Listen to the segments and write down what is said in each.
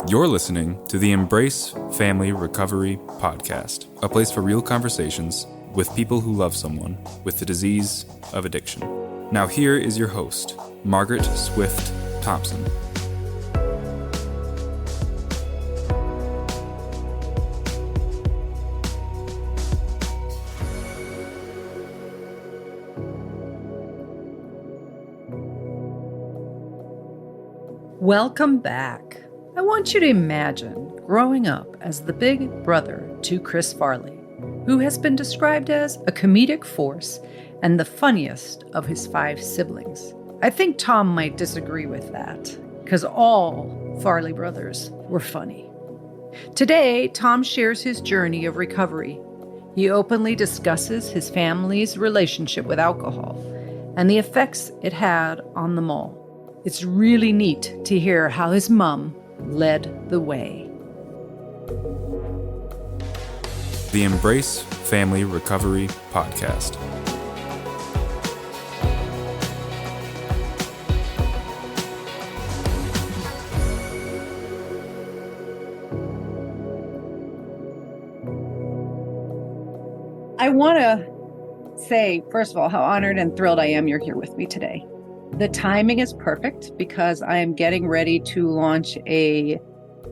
You're listening to the Embrace Family Recovery Podcast, a place for real conversations with people who love someone with the disease of addiction. Now here is your host, Margaret Swift Thompson. Welcome back. I want you to imagine growing up as the big brother to Chris Farley, who has been described as a comedic force and the funniest of his 5 siblings. I think Tom might disagree with that, because all Farley brothers were funny. Today, Tom shares his journey of recovery. He openly discusses his family's relationship with alcohol and the effects it had on them all. It's really neat to hear how his mom led the way. The Embrace Family Recovery Podcast. I want to say, first of all, how honored and thrilled I am you're here with me today. The timing is perfect because I am getting ready to launch a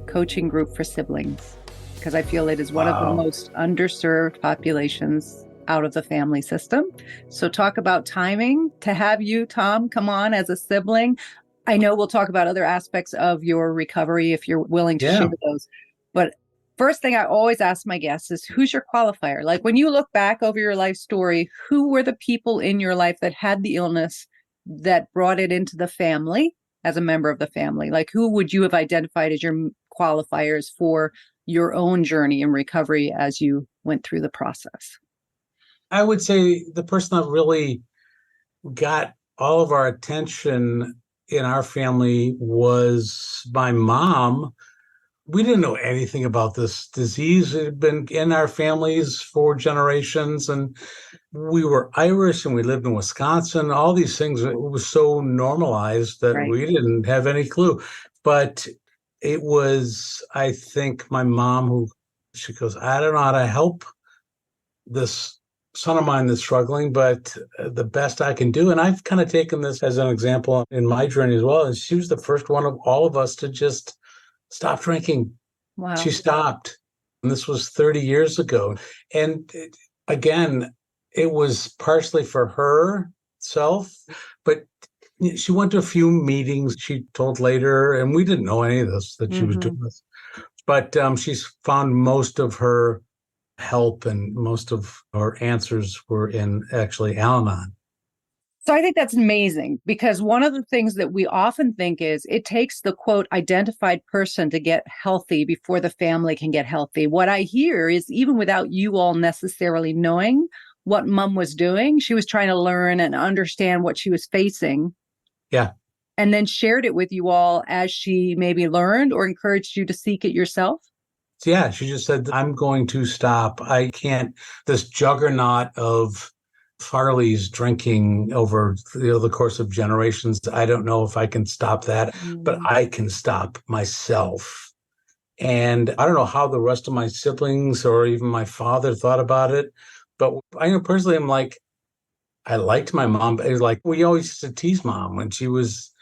coaching group for siblings because I feel it is one of the most underserved populations out of the family system. So talk about timing. To have you, Tom, come on as a sibling. I know we'll talk about other aspects of your recovery if you're willing to share those. But first thing I always ask my guests is, who's your qualifier? Like when you look back over your life story, who were the people in your life that had the illness that brought it into the family as a member of the family? Like who would you have identified as your qualifiers for your own journey in recovery as you went through the process? I would say the person that really got all of our attention in our family was my mom. We didn't know anything about this disease. It had been in our families for generations, and we were Irish and we lived in Wisconsin. All these things, it was so normalized that we didn't have any clue. But it was, I think, my mom she goes, I don't know how to help this son of mine that's struggling, but the best I can do. And I've kind of taken this as an example in my journey as well. And she was the first one of all of us to just stop drinking. Wow. She stopped. And this was 30 years ago. And again, it was partially for herself, but she went to a few meetings, she told later, and we didn't know any of this, that she was doing this. But she's found most of her help and most of her answers were in actually Al-Anon. So I think that's amazing because one of the things that we often think is it takes the quote identified person to get healthy before the family can get healthy. What I hear is even without you all necessarily knowing what mom was doing, she was trying to learn and understand what she was facing. Yeah. And then shared it with you all as she maybe learned or encouraged you to seek it yourself. Yeah, she just said, I'm going to stop. I can't, this juggernaut of Farley's drinking over the course of generations. I don't know if I can stop that, but I can stop myself. And I don't know how the rest of my siblings or even my father thought about it. But I know personally, I'm like, I liked my mom. It was like, we always used to tease mom when she was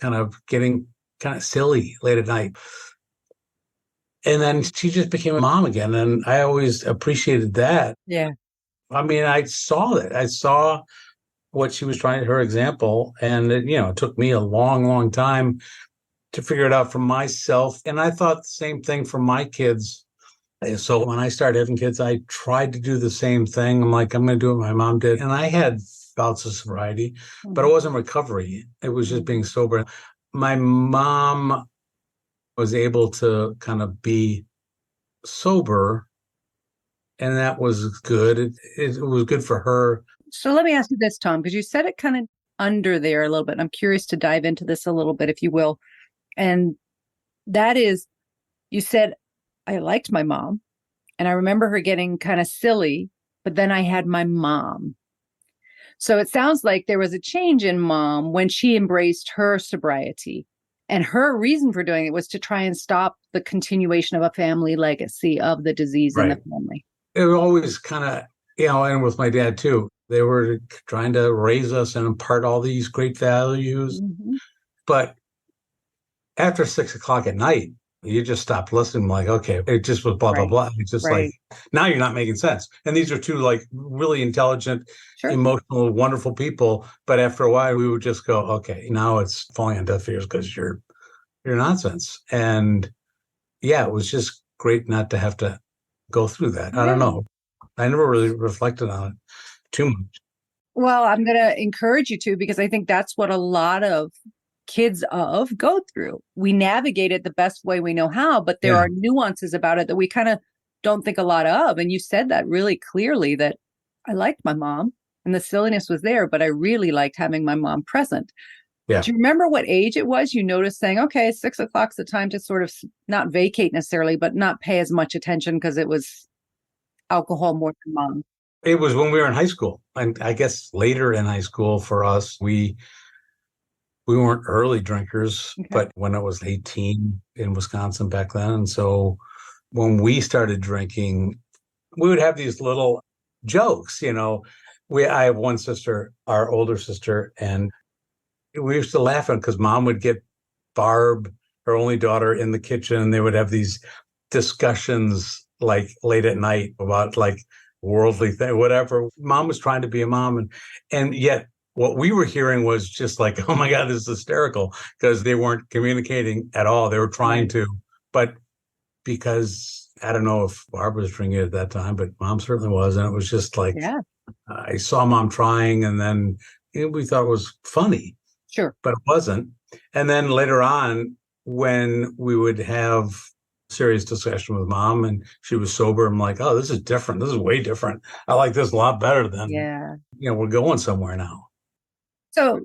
kind of getting kind of silly late at night. And then she just became a mom again. And I always appreciated that. Yeah. I mean, I saw it. I saw what she was trying, her example. And, it took me a long, long time to figure it out for myself. And I thought the same thing for my kids. So when I started having kids, I tried to do the same thing. I'm like, I'm going to do what my mom did. And I had bouts of sobriety, but it wasn't recovery. It was just being sober. My mom was able to kind of be sober. And that was good. It was good for her. So let me ask you this, Tom, because you said it kind of under there a little bit. I'm curious to dive into this a little bit, if you will. And that is, you said, I liked my mom. And I remember her getting kind of silly, but then I had my mom. So it sounds like there was a change in mom when she embraced her sobriety. And her reason for doing it was to try and stop the continuation of a family legacy of the disease in the Right. family. It was always kind of, and with my dad too, they were trying to raise us and impart all these great values. Mhm. But after 6 o'clock at night, you just stopped listening. Like, okay, it just was blah, blah, Right. blah. It's just like, Right. now you're not making sense. And these are two like really intelligent, Sure. emotional, wonderful people. But after a while, we would just go, okay, now it's falling on deaf ears because you're nonsense. And yeah, it was just great not to have to go through that. I don't Yeah. know. I never really reflected on it too much. Well, I'm going to encourage you to, because I think that's what a lot of kids of go through. We navigate it the best way we know how, but there Yeah. are nuances about it that we kind of don't think a lot of. And you said that really clearly, that I liked my mom and the silliness was there, but I really liked having my mom present. Yeah. Do you remember what age it was you noticed saying, okay, 6 o'clock's the time to sort of not vacate necessarily, but not pay as much attention because it was alcohol more than mom? It was when we were in high school. And I guess later in high school for us, we weren't early drinkers, Okay. but when I was 18 in Wisconsin back then. And so when we started drinking, we would have these little jokes, I have one sister, our older sister, and we used to laugh at because mom would get Barb, her only daughter, in the kitchen, and they would have these discussions like late at night about like worldly thing, whatever. Mom was trying to be a mom, and yet what we were hearing was just like, oh my God, this is hysterical, because they weren't communicating at all. They were trying to, but because I don't know if Barb was drinking at that time, but mom certainly was. And it was just like, Yeah, I saw mom trying, and then we thought it was funny, sure. but it wasn't. And then later on, when we would have serious discussion with mom and she was sober, I'm like, oh, this is different. This is way different. I like this a lot better than, Yeah. we're going somewhere now. So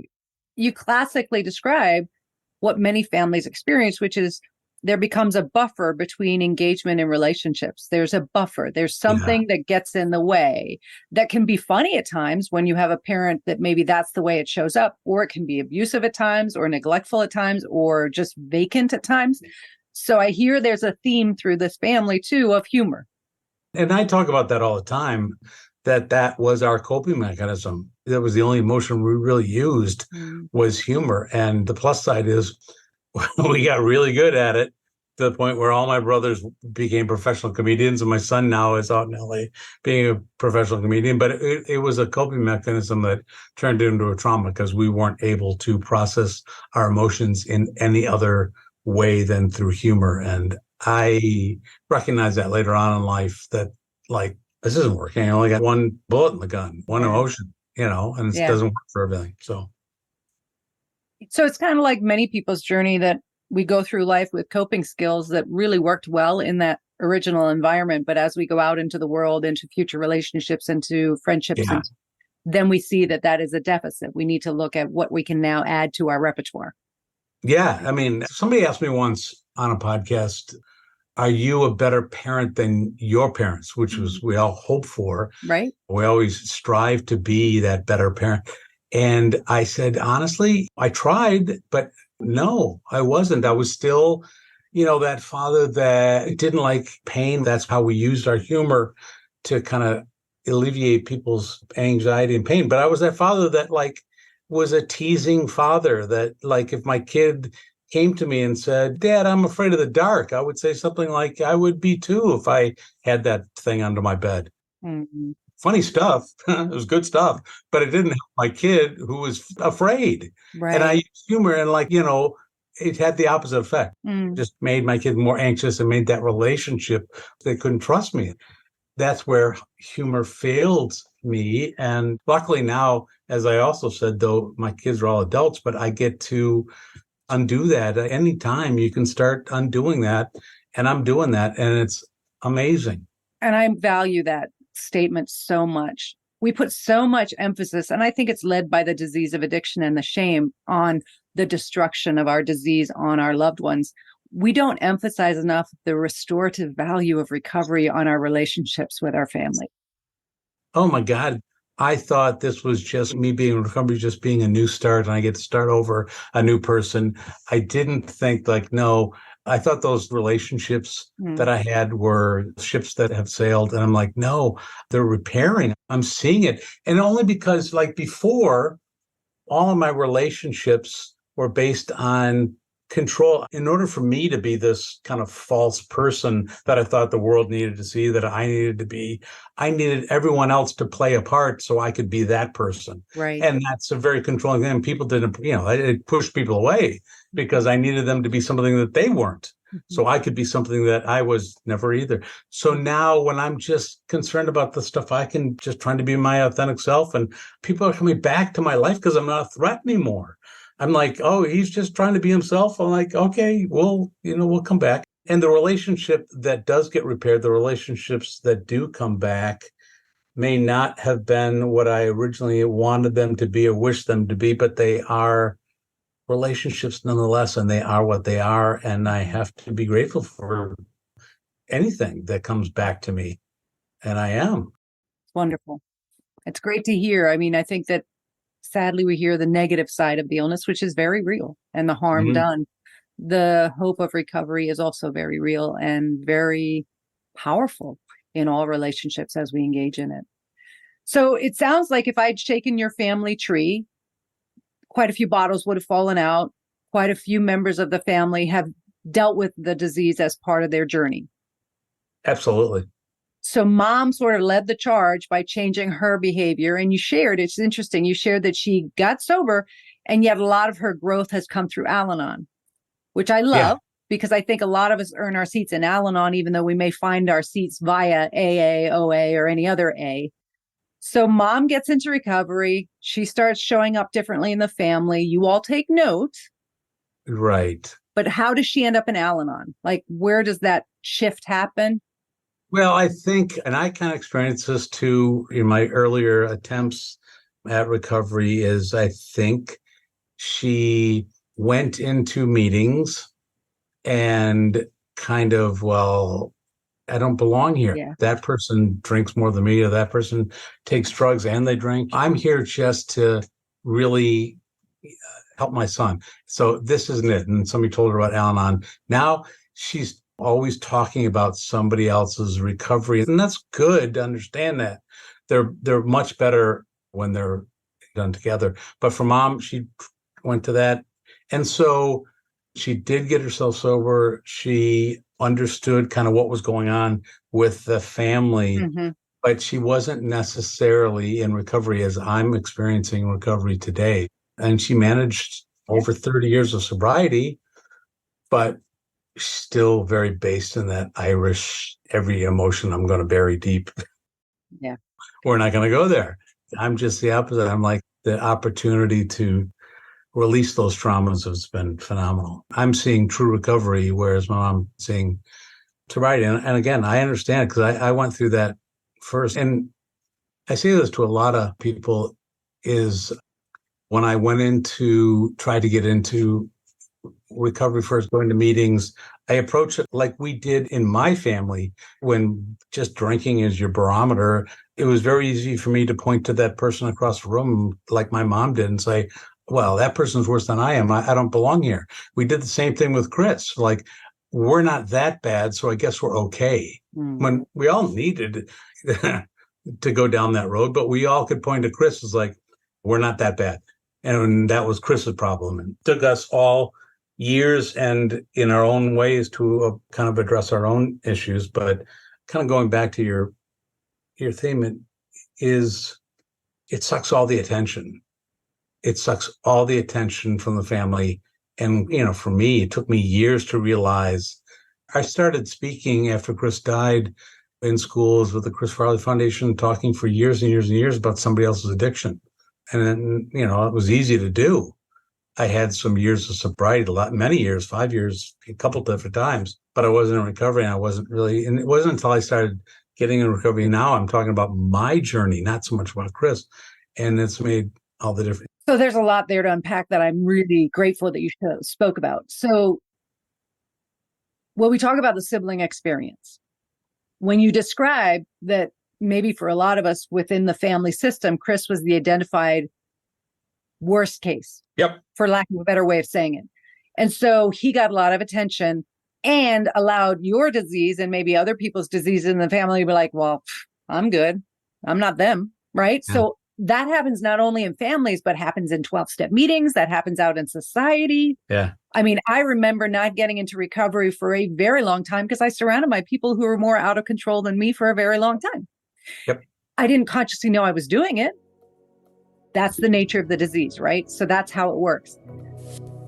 you classically describe what many families experience, which is there becomes a buffer between engagement and relationships. There's a buffer. There's something that gets in the way that can be funny at times when you have a parent that maybe that's the way it shows up, or it can be abusive at times, or neglectful at times, or just vacant at times. So I hear there's a theme through this family too of humor. And I talk about that all the time, that was our coping mechanism. That was the only emotion we really used was humor. And the plus side is we got really good at it to the point where all my brothers became professional comedians, and my son now is out in LA being a professional comedian. But it was a coping mechanism that turned into a trauma because we weren't able to process our emotions in any other way than through humor. And I recognized that later on in life, that like, this isn't working. I only got one bullet in the gun, one emotion, and it doesn't work for everything. So it's kind of like many people's journey, that we go through life with coping skills that really worked well in that original environment. But as we go out into the world, into future relationships, into friendships, and then we see that is a deficit. We need to look at what we can now add to our repertoire. Yeah. I mean, somebody asked me once on a podcast, are you a better parent than your parents? Which was, we all hope for. Right. We always strive to be that better parent. And I said, honestly, I tried, but no, I wasn't. I was still, that father that didn't like pain. That's how we used our humor to kind of alleviate people's anxiety and pain. But I was that father that was a teasing father, that if my kid came to me and said, Dad, I'm afraid of the dark, I would say something like, I would be too if I had that thing under my bed. Mm-hmm. Funny stuff. It was good stuff, but it didn't help my kid who was afraid. Right. And I used humor, and it had the opposite effect. Just made my kid more anxious and made that relationship, they couldn't trust me. That's where humor failed me. And luckily now, as I also said, though, my kids are all adults, but I get to undo that. Anytime you can start undoing that. And I'm doing that. And it's amazing. And I value that statement so much. We put so much emphasis, and I think it's led by the disease of addiction and the shame, on the destruction of our disease on our loved ones. We don't emphasize enough the restorative value of recovery on our relationships with our family. Oh my God. I thought this was just me being in recovery, just being a new start, and I get to start over a new person. I didn't think like, no, I thought those relationships that I had were ships that have sailed. And I'm like, no, they're repairing. I'm seeing it. And only because like before, all of my relationships were based on control. In order for me to be this kind of false person that I thought the world needed to see, that I needed to be, I needed everyone else to play a part so I could be that person. Right. And that's a very controlling thing. People didn't, it pushed people away because I needed them to be something that they weren't. So I could be something that I was never either. So now when I'm just concerned about the stuff, I can just trying to be my authentic self, and people are coming back to my life because I'm not a threat anymore. I'm like, oh, he's just trying to be himself. I'm like, okay, we'll come back. And the relationship that does get repaired, the relationships that do come back may not have been what I originally wanted them to be or wished them to be, but they are relationships nonetheless, and they are what they are. And I have to be grateful for anything that comes back to me. And I am. Wonderful. It's great to hear. I mean, I think that sadly we hear the negative side of the illness, which is very real, and the harm done. The hope of recovery is also very real and very powerful in all relationships as we engage in it. So it sounds like if I'd shaken your family tree, quite a few bottles would have fallen out. Quite a few members of the family have dealt with the disease as part of their journey. Absolutely. So mom sort of led the charge by changing her behavior. And you shared, it's interesting, you shared that she got sober, and yet a lot of her growth has come through Al-Anon, which I love because I think a lot of us earn our seats in Al-Anon, even though we may find our seats via AA, OA, or any other A. So mom gets into recovery. She starts showing up differently in the family. You all take note. Right. But how does she end up in Al-Anon? Like, where does that shift happen? Well, I think, and I kind of experienced this too in my earlier attempts at recovery, is I think she went into meetings and kind of, well, I don't belong here. Yeah. That person drinks more than me, or that person takes drugs and they drink. I'm here just to really help my son. So this isn't it. And somebody told her about Al-Anon. Now she's always talking about somebody else's recovery. And that's good to understand that. They're much better when they're done together. But for mom, she went to that. And so she did get herself sober. She understood kind of what was going on with the family, but she wasn't necessarily in recovery as I'm experiencing recovery today. And she managed over 30 years of sobriety, but still very based in that Irish, every emotion I'm going to bury deep. Yeah. We're not going to go there. I'm just the opposite. I'm like, the opportunity to release those traumas has been phenomenal. I'm seeing true recovery, whereas my mom's seeing sobriety. And again, I understand because I went through that first. And I say this to a lot of people is when I went into, try to get into recovery first, going to meetings, I approach it like we did in my family when just drinking is your barometer. It was very easy for me to point to that person across the room like my mom did and say, well, that person's worse than I am. I don't belong here. We did the same thing with Chris. Like, we're not that bad, so I guess we're okay. When we all needed to go down that road, but we all could point to Chris as like, we're not that bad. And that was Chris's problem. And it took us all years and in our own ways to kind of address our own issues. But kind of going back to your theme, it sucks all the attention. It sucks all the attention from the family. And, for me, it took me years to realize. I started speaking after Chris died in schools with the Chris Farley Foundation, talking for years and years and years about somebody else's addiction. And then, it was easy to do. I had some years of sobriety, many years, 5 years, a couple different times, but I wasn't in recovery, and I wasn't really, and it wasn't until I started getting in recovery. Now I'm talking about my journey, not so much about Chris. And it's made all the difference. So there's a lot there to unpack that I'm really grateful that you spoke about. So when we talk about the sibling experience, when you describe that maybe for a lot of us within the family system, Chris was the identified worst case. Yep. For lack of a better way of saying it. And so he got a lot of attention and allowed your disease and maybe other people's disease in the family to be like, well, I'm good. I'm not them. Right. Yeah. So that happens not only in families, but happens in 12-step meetings. That happens out in society. Yeah. I mean, I remember not getting into recovery for a very long time because I surrounded by people who were more out of control than me for a very long time. Yep. I didn't consciously know I was doing it. That's the nature of the disease, right? So that's how it works.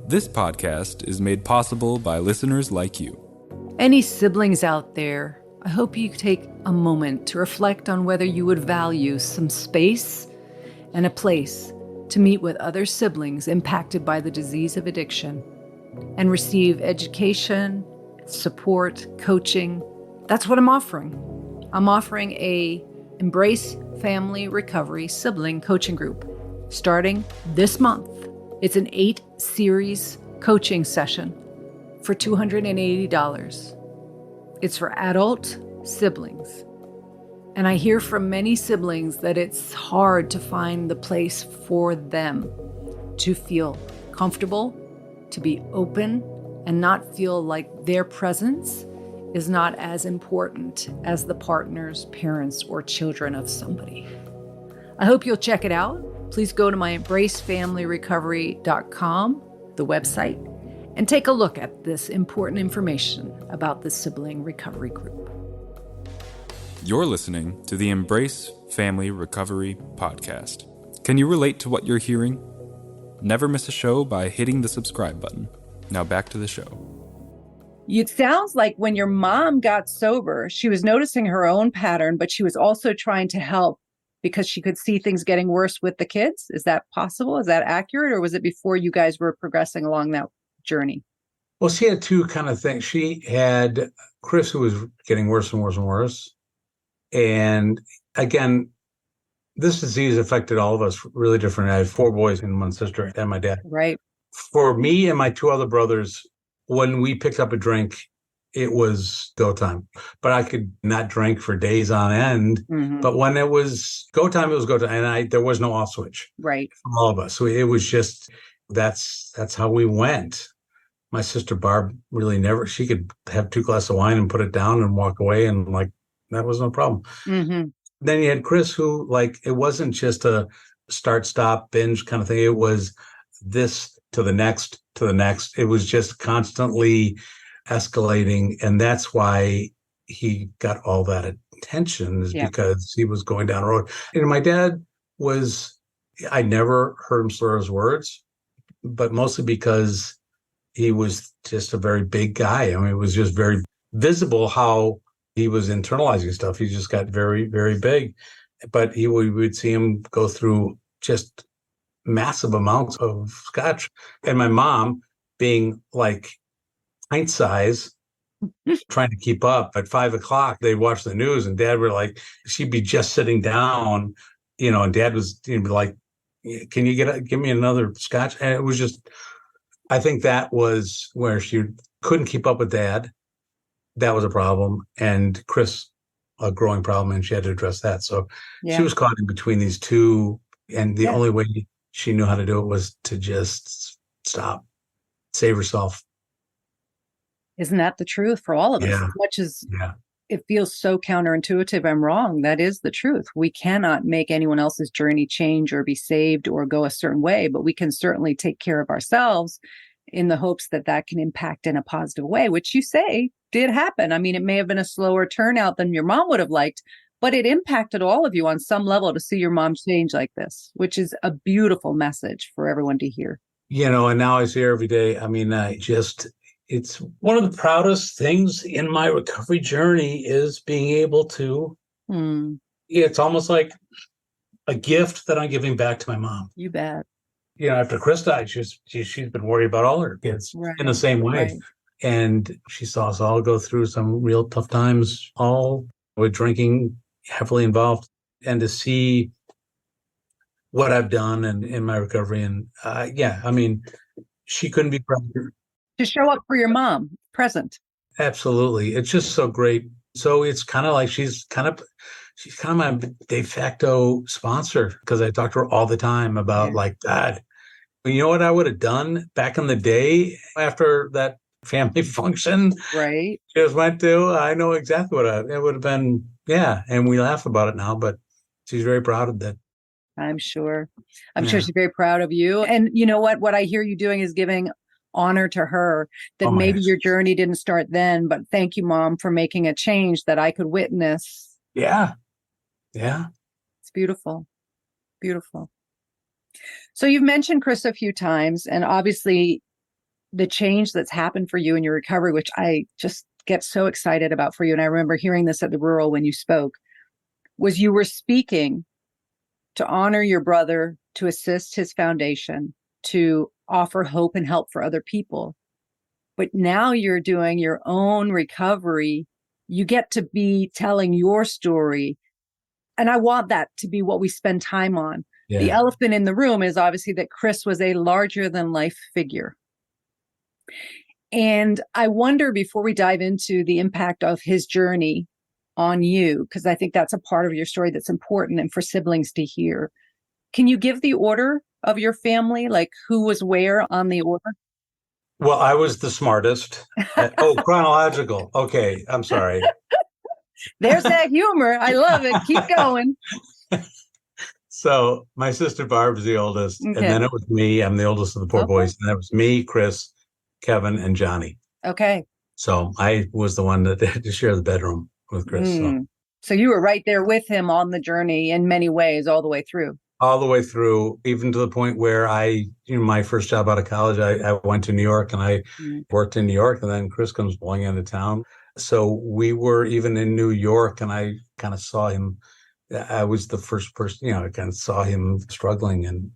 This podcast is made possible by listeners like you. Any siblings out there, I hope you take a moment to reflect on whether you would value some space and a place to meet with other siblings impacted by the disease of addiction and receive education, support, coaching. That's what I'm offering. I'm offering a Embrace Family Recovery Sibling Coaching Group starting this month. It's an 8-series coaching session for $280. It's for adult siblings. And I hear from many siblings that it's hard to find the place for them to feel comfortable, to be open, and not feel like their presence is not as important as the partners, parents, or children of somebody. I hope you'll check it out. Please go to my embracefamilyrecovery.com, the website, and take a look at this important information about the Sibling Recovery Group. You're listening to the Embrace Family Recovery podcast. Can you relate to what you're hearing? Never miss a show by hitting the subscribe button. Now back to the show. It sounds like when your mom got sober, she was noticing her own pattern, but she was also trying to help because she could see things getting worse with the kids. Is that possible? Is that accurate? Or was it before you guys were progressing along that journey? Well, she had two kind of things. She had Chris, who was getting worse and worse and worse. And again, this disease affected all of us really different. I had 4 boys and 1 sister and my dad. Right. For me and my 2 other brothers, when we picked up a drink, it was go time. But I could not drink for days on end. Mm-hmm. But when it was go time, it was go time. And there was no off switch. Right. For all of us. So it was just, that's how we went. My sister Barb really never, she could have 2 glasses of wine and put it down and walk away. And like, that was no problem. Mm-hmm. Then you had Chris, who like, it wasn't just a start, stop, binge kind of thing. It was this to the next, to the next. It was just constantly escalating. And that's why he got all that attention, is because he was going down a road. And my dad was, I never heard him slur his words, but mostly because he was just a very big guy. I mean, it was just very visible how he was internalizing stuff. He just got very, very big. But we would see him go through just massive amounts of scotch. And my mom, being like pint size, trying to keep up at 5 o'clock, they'd watch the news and dad were like, she'd be just sitting down, and dad was like, can you give me another scotch? And it was just, I think that was where she couldn't keep up with dad. That was a problem. And Chris, a growing problem, and she had to address that. So she was caught in between these two. And the only way she knew how to do it was to just stop, save herself. Isn't that the truth for all of us? As much as it feels so counterintuitive, I'm wrong. That is the truth. We cannot make anyone else's journey change or be saved or go a certain way, but we can certainly take care of ourselves in the hopes that that can impact in a positive way, which you say did happen. I mean, it may have been a slower turnout than your mom would have liked, but it impacted all of you on some level to see your mom change like this, which is a beautiful message for everyone to hear. And now I see her every day. I mean, it's one of the proudest things in my recovery journey is being able to, it's almost like a gift that I'm giving back to my mom. You bet. After Chris died, she's been worried about all her kids in the same way. Right. And she saw us all go through some real tough times, all with drinking, heavily involved. And to see what I've done in my recovery. And I mean, she couldn't be prouder. To show up for your mom, present. Absolutely. It's just so great. So it's kind of like she's kind of my de facto sponsor because I talk to her all the time about like, God, you know what I would have done back in the day after that family function Right. just went to? I know exactly what it would have been. Yeah. And we laugh about it now, but she's very proud of that. I'm sure. I'm sure she's very proud of you. And you know what? What I hear you doing is giving honor to her, that maybe your journey didn't start then, but thank you, Mom, for making a change that I could witness. Yeah. Yeah. It's beautiful. Beautiful. So you've mentioned Chris a few times, and obviously the change that's happened for you in your recovery, which I just get so excited about for you. And I remember hearing this at the rural when you spoke, was you were speaking to honor your brother, to assist his foundation, to offer hope and help for other people. But now you're doing your own recovery. You get to be telling your story. And I want that to be what we spend time on. Yeah. The elephant in the room is obviously that Chris was a larger than life figure. And I wonder, before we dive into the impact of his journey on you, because I think that's a part of your story that's important and for siblings to hear. Can you give the order of your family, like who was where on the order? Well, I was the smartest. Chronological. Okay, I'm sorry. There's that humor. I love it. Keep going. So my sister Barb is the oldest, and then it was me. I'm the oldest of the four boys, and that was me, Chris, Kevin, and Johnny. Okay. So I was the one that had to share the bedroom with Chris. So you were right there with him on the journey in many ways, all the way through. All the way through, even to the point where my first job out of college, I went to New York and I worked in New York, and then Chris comes blowing into town. So we were even in New York, and I kind of saw him. I was the first person, I kind of saw him struggling.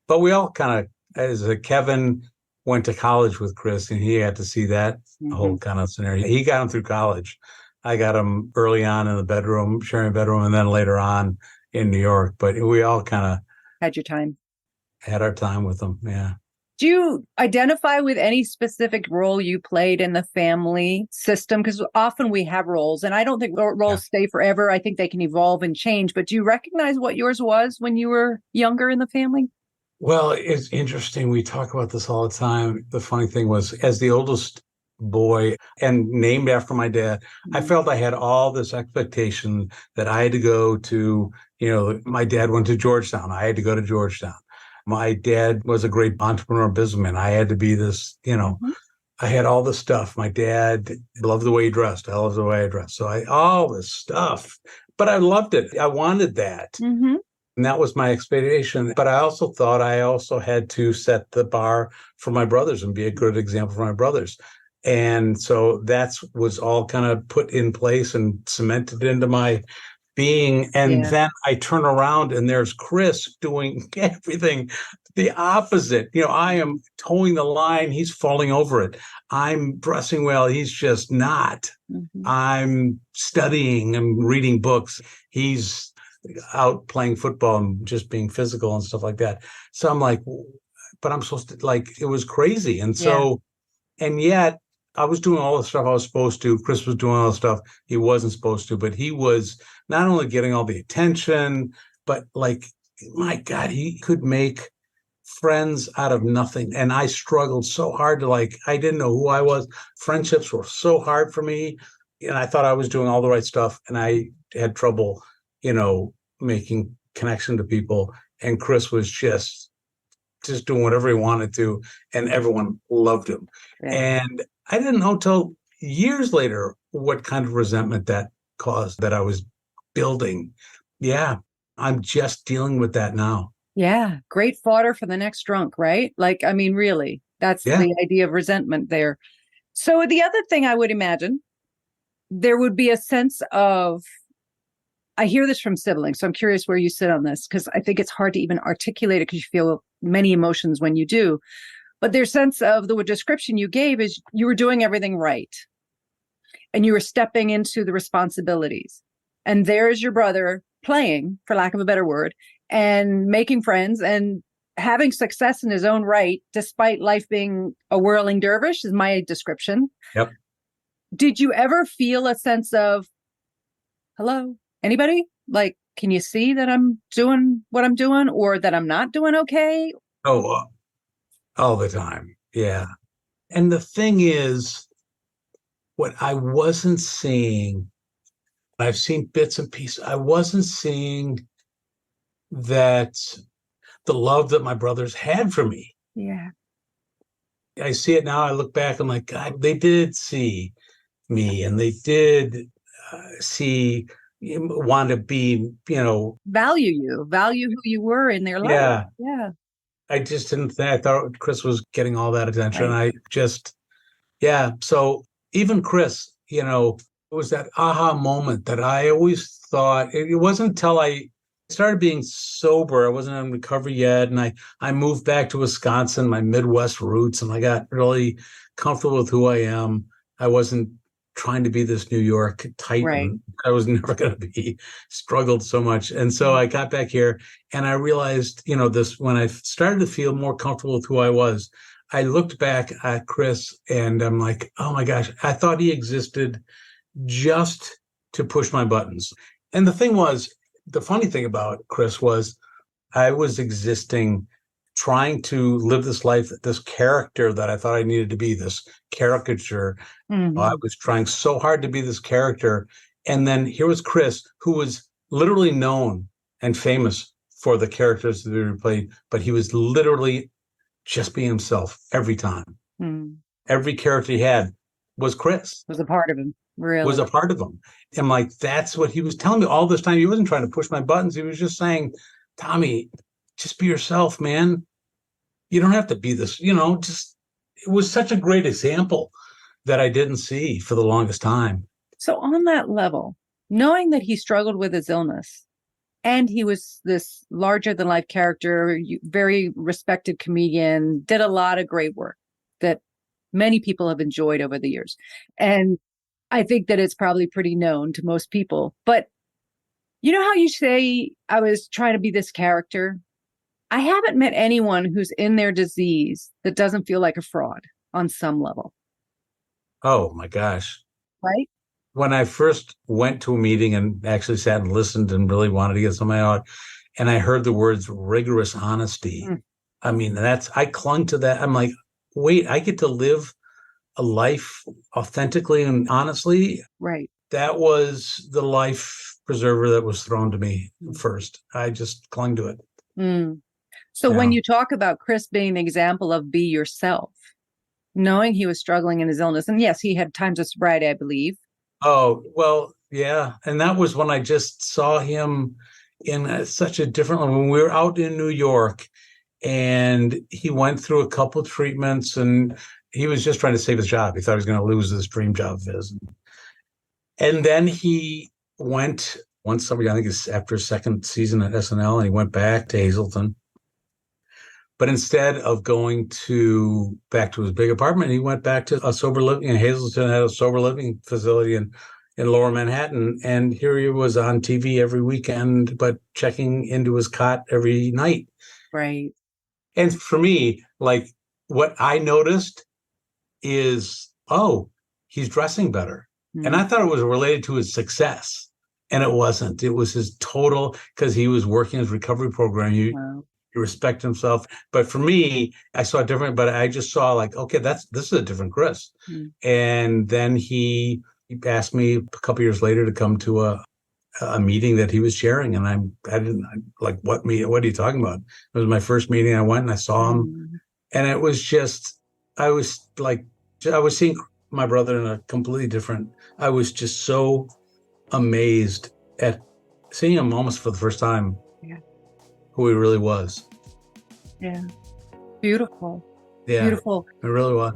But we all kind of, Kevin went to college with Chris, and he had to see that whole kind of scenario. He got him through college. I got him early on in the bedroom, sharing a bedroom, and then later on in New York. But we all kind of had our time with them. Yeah. Do you identify with any specific role you played in the family system? Because often we have roles, and I don't think roles stay forever. I think they can evolve and change. But do you recognize what yours was when you were younger in the family? Well, it's interesting. We talk about this all the time. The funny thing was, as the oldest boy and named after my dad, I felt I had all this expectation that I had to go to, my dad went to Georgetown. I had to go to Georgetown. My dad was a great entrepreneur businessman. I had to be this, I had all this stuff. My dad loved the way he dressed. I loved the way I dressed. So all this stuff, but I loved it. I wanted that. And that was my expectation. But I also thought I also had to set the bar for my brothers and be a good example for my brothers. And so that was all kind of put in place and cemented into my being. And then I turn around and there's Chris doing everything the opposite. I am towing the line. He's falling over it. I'm dressing well. He's just not. I'm studying and reading books. He's out playing football and just being physical and stuff like that. So I'm like, but I'm supposed to, it was crazy. And so, and yet I was doing all the stuff I was supposed to. Chris was doing all the stuff he wasn't supposed to, but he was not only getting all the attention, but my God, he could make friends out of nothing. And I struggled so hard to I didn't know who I was. Friendships were so hard for me. And I thought I was doing all the right stuff. And I had trouble, making connection to people. And Chris was just doing whatever he wanted to. And everyone loved him. And I didn't know till years later what kind of resentment that caused that I was building. Yeah, I'm just dealing with that now. Yeah, great fodder for the next drunk, right? Really, that's the idea of resentment there. So the other thing I would imagine, there would be a sense of, I hear this from siblings, so I'm curious where you sit on this, because I think it's hard to even articulate it because you feel many emotions when you do. But their sense of the description you gave is you were doing everything right. And you were stepping into the responsibilities. And there's your brother playing, for lack of a better word, and making friends and having success in his own right, despite life being a whirling dervish, is my description. Yep. Did you ever feel a sense of, hello, anybody? Like, can you see that I'm doing what I'm doing or that I'm not doing okay? Oh, all the time. Yeah. And the thing is, what I wasn't seeing, I've seen bits and pieces, I wasn't seeing that the love that my brothers had for me. Yeah. I see it now. I look back, I'm like, God, they did see me and they did see, want to be, Value who you were in their life. yeah. Yeah. I just didn't think, I thought Chris was getting all that attention. Right. Yeah. So even Chris, it was that aha moment that I always thought it wasn't until I started being sober. I wasn't in recovery yet. And I moved back to Wisconsin, my Midwest roots, and I got really comfortable with who I am. I wasn't trying to be this New York Titan. Right. I was never going to be, struggled so much. And so I got back here and I realized, this, when I started to feel more comfortable with who I was, I looked back at Chris and I'm like, oh my gosh, I thought he existed just to push my buttons. And the funny thing about Chris was I was existing, trying to live this life, this character that I thought I needed to be, this caricature. Mm-hmm. I was trying so hard to be this character. And then here was Chris, who was literally known and famous for the characters that he played, but he was literally just being himself every time. Mm. Every character he had was Chris. Was a part of him, really. Was a part of him. And like, that's what he was telling me all this time. He wasn't trying to push my buttons. He was just saying, Tommy, just be yourself, man. You don't have to be this, just, it was such a great example that I didn't see for the longest time. So on that level, knowing that he struggled with his illness and he was this larger than life character, very respected comedian, did a lot of great work that many people have enjoyed over the years. And I think that it's probably pretty known to most people. But you know how you say, I was trying to be this character? I haven't met anyone who's in their disease that doesn't feel like a fraud on some level. Oh my gosh. Right? When I first went to a meeting and actually sat and listened and really wanted to get somebody out, and I heard the words rigorous honesty. I mean, I clung to that. I'm like, wait, I get to live a life authentically and honestly. Right. That was the life preserver that was thrown to me first. I just clung to it. So when you talk about Chris being an example of be yourself, knowing he was struggling in his illness, and yes, he had times of sobriety, I believe. Oh, well, yeah. And that was when I just saw him in such a different, when we were out in New York and he went through a couple of treatments and he was just trying to save his job. He thought he was going to lose this dream job of his. And then he went one summer, I think it's after his second season at SNL, and he went back to Hazleton. But instead of going back to his big apartment, he went back to a sober living in Hazleton, had a sober living facility in Lower Manhattan. And here he was on TV every weekend, but checking into his cot every night. Right. And for me, like, what I noticed is, oh, he's dressing better. And I thought it was related to his success. And it wasn't. It was his total, because he was working his recovery program. He respect himself. But for me, I saw it different, but I just saw like, okay, this is a different Chris. And then he asked me a couple years later to come to a meeting that he was chairing. And I didn't like, what meeting? What are you talking about? It was my first meeting. I went and I saw him, and it was just, I was seeing my brother in a completely different, I was just so amazed at seeing him almost for the first time. Who he really was. Yeah. Beautiful. Yeah. Beautiful. It really was.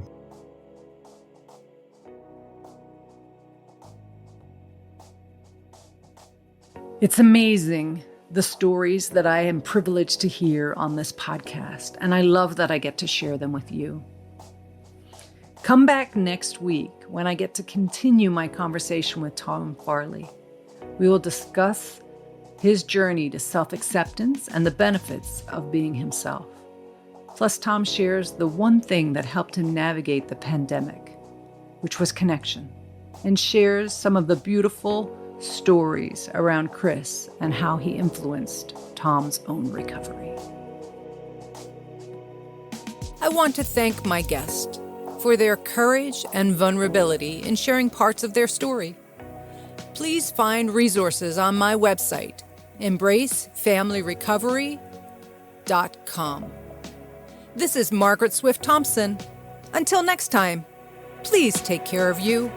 It's amazing the stories that I am privileged to hear on this podcast, and I love that I get to share them with you. Come back next week when I get to continue my conversation with Tom Farley. We will discuss his journey to self-acceptance and the benefits of being himself. Plus, Tom shares the one thing that helped him navigate the pandemic, which was connection, and shares some of the beautiful stories around Chris and how he influenced Tom's own recovery. I want to thank my guest for their courage and vulnerability in sharing parts of their story. Please find resources on my website, embracefamilyrecovery.com. This is Margaret Swift Thompson. Until next time, please take care of you.